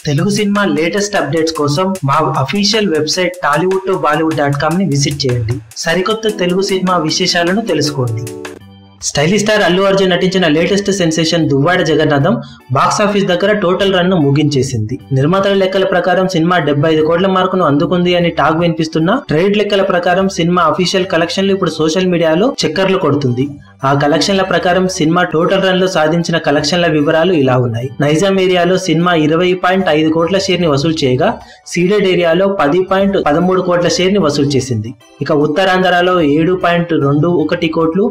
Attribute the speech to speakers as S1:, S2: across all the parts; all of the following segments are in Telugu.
S1: తెలుగు సినిమా లేటెస్ట్ అప్డేట్స్ కోసం మా అఫీషియల్ వెబ్సైట్ tollywood2bollywood.com ని విజిట్ చేయండి. సరికొత్త తెలుగు సినిమా విశేషాలను తెలుసుకోండి. స్టైలిష్ స్టార్ అల్లు అర్జున్ నటించిన latest sensation Duvvada Jagannatham box office దగ్గర టోటల్ రన్ ను ముగించేసింది. నిర్మాతల లెక్కల ప్రకారం సినిమా 75 కోట్ల మార్కును అందుకుంది అని టాక్ వినిపిస్తున్నా ట్రేడ్ లెక్కల ప్రకారం సినిమా అఫీషియల్ కలెక్షన్లు ఇప్పుడు సోషల్ మీడియాలో చక్కర్లు కొడుతుంది. ఆ కలెక్షన్ల ప్రకారం సినిమా టోటల్ రన్ లో సాధించిన కలెక్షన్ల వివరాలు ఇలా ఉన్నాయి. నైజాం ఏరియాలో సినిమా 20.5 కోట్ల షేర్ ని వసూలు చేయగా సీడెడ్ ఏరియాలో 10.13 కోట్ల షేర్ ని వసూలు చేసింది. ఇక ఉత్తరాంధ్రలో 7.21 కోట్లు,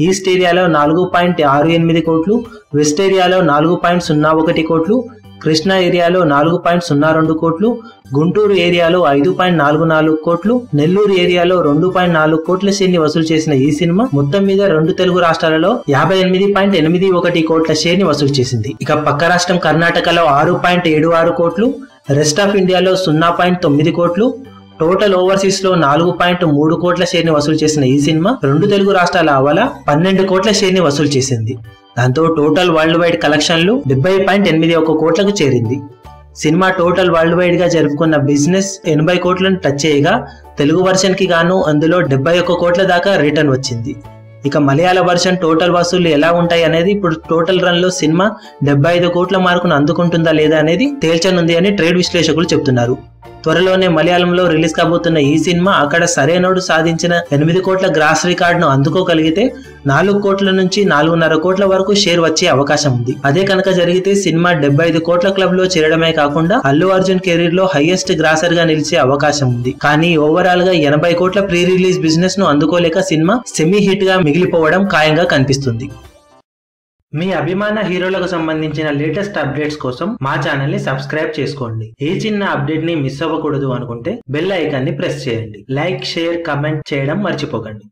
S1: ఈస్ట్ ఏరియాలో 4.68 కోట్లు, వెస్ట్ ఏరియాలో 4.01 కోట్లు, కృష్ణా ఏరియాలో 4.02 కోట్లు, గుంటూరు ఏరియాలో 5.44 కోట్లు, నెల్లూరు ఏరియాలో 2.4 కోట్ల షేర్ ని వసూలు చేసిన ఈ సినిమా మొత్తం మీద 2 తెలుగు రాష్ట్రాలలో 58.81 కోట్ల షేర్ ని వసూలు చేసింది. ఇక పక్క రాష్ట్రం కర్ణాటకలో 6.76 కోట్లు, రెస్ట్ ఆఫ్ ఇండియాలో 0.9 కోట్లు, టోటల్ ఓవర్సీస్ లో 4.3 కోట్ల షేర్ ని వసూలు చేసిన ఈ సినిమా 2 తెలుగు రాష్ట్రాల అవాలా 12 కోట్ల షేర్ ని వసూలు చేసింది. దాంతో టోటల్ వరల్డ్ వైడ్ కలెక్షన్లు 70.81 కోట్లకు చేరింది. సినిమా టోటల్ వరల్డ్ వైడ్ గా జరుపుకున్న బిజినెస్ 80 కోట్లను టచ్ చేయగా తెలుగు వర్షన్ కి గాను అందులో 71 కోట్ల దాకా రిటర్న్ వచ్చింది. ఇక మలయాళ వర్షన్ టోటల్ వసూళ్లు ఎలా ఉంటాయి అనేది ఇప్పుడు టోటల్ రన్ లో సినిమా 75 కోట్ల మార్కును అందుకుంటుందా లేదా అనేది తేల్చనుంది అని ట్రేడ్ విశ్లేషకులు చెప్తున్నారు. త్వరలోనే మలయాళంలో రిలీజ్ కాబోతున్న ఈ సినిమా అక్కడ సరైనోడు సాధించిన 8 కోట్ల గ్రాస్ రికార్డును అందుకోగలిగితే 4 కోట్ల నుంచి 4.5 కోట్ల వరకు షేర్ వచ్చే అవకాశం ఉంది. అదే కనుక జరిగితే సినిమా 75 కోట్ల క్లబ్ లో చేరడమే కాకుండా అల్లు అర్జున్ కెరీర్ లో హైయెస్ట్ గ్రాసర్ గా నిలిచే అవకాశం ఉంది. కానీ ఓవరాల్ గా 80 కోట్ల ప్రీ రిలీజ్ బిజినెస్ ను అందుకోలేక సినిమా సెమీ హిట్ గా మిగిలిపోవడం ఖాయంగా కనిపిస్తుంది. మీ అభిమాన హీరోలకు సంబంధించిన లేటెస్ట్ అప్డేట్స్ కోసం మా ఛానల్ ని సబ్స్క్రైబ్ చేసుకోండి. ఏ చిన్న అప్డేట్ ని మిస్ అవ్వకూడదు అనుకుంటే బెల్ ఐకాన్ ని ప్రెస్ చేయండి. లైక్, షేర్, కమెంట్ చేయడం మర్చిపోకండి.